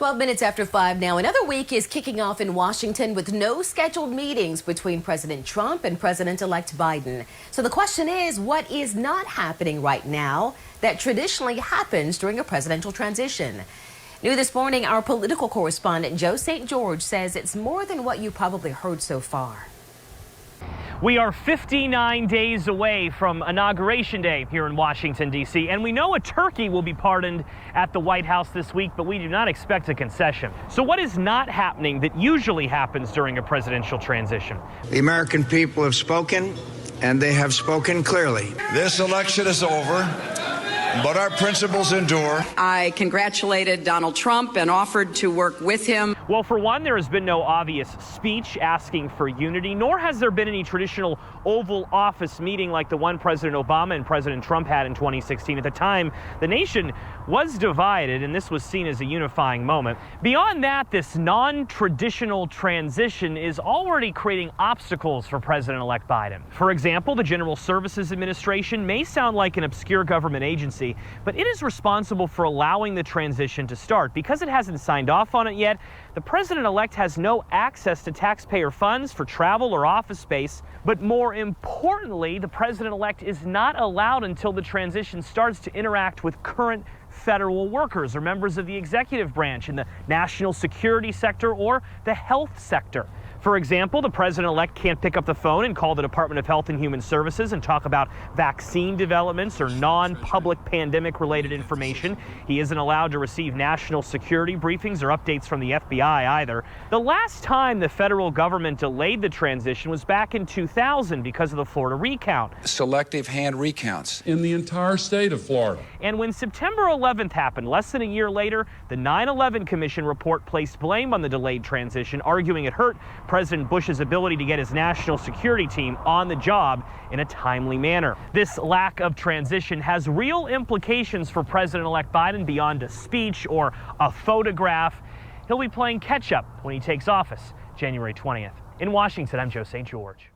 12 minutes after 5 now. Another week is kicking off in Washington with no scheduled meetings between President Trump and President-elect Biden. So the question is, what is not happening right now that traditionally happens during a presidential transition? New this morning, our political correspondent Joe St. George says it's more than what you probably heard so far. We are 59 days away from Inauguration Day here in Washington, D.C., and we know a turkey will be pardoned at the White House this week, but we do not expect a concession. So what is not happening that usually happens during a presidential transition? The American people have spoken, and they have spoken clearly. This election is over, but our principles endure. I congratulated Donald Trump and offered to work with him. Well, for one, there has been no obvious speech asking for unity, nor has there been any traditional Oval Office meeting like the one President Obama and President Trump had in 2016. At the time, the nation was divided, and this was seen as a unifying moment. Beyond that, this non-traditional transition is already creating obstacles for President-elect Biden. For example, the General Services Administration may sound like an obscure government agency, but it is responsible for allowing the transition to start. Because it hasn't signed off on it yet, the president-elect has no access to taxpayer funds for travel or office space. But more importantly, the president-elect is not allowed until the transition starts to interact with current federal workers or members of the executive branch in the national security sector or the health sector. For example, the president-elect can't pick up the phone and call the Department of Health and Human Services and talk about vaccine developments or non-public pandemic-related information. He isn't allowed to receive national security briefings or updates from the FBI either. The last time the federal government delayed the transition was back in 2000 because of the Florida recount. Selective hand recounts in the entire state of Florida. And when September 11th happened, less than a year later, the 9/11 Commission report placed blame on the delayed transition, arguing it hurt President Bush's ability to get his national security team on the job in a timely manner. This lack of transition has real implications for President-elect Biden beyond a speech or a photograph. He'll be playing catch-up when he takes office January 20th. In Washington, I'm Joe St. George.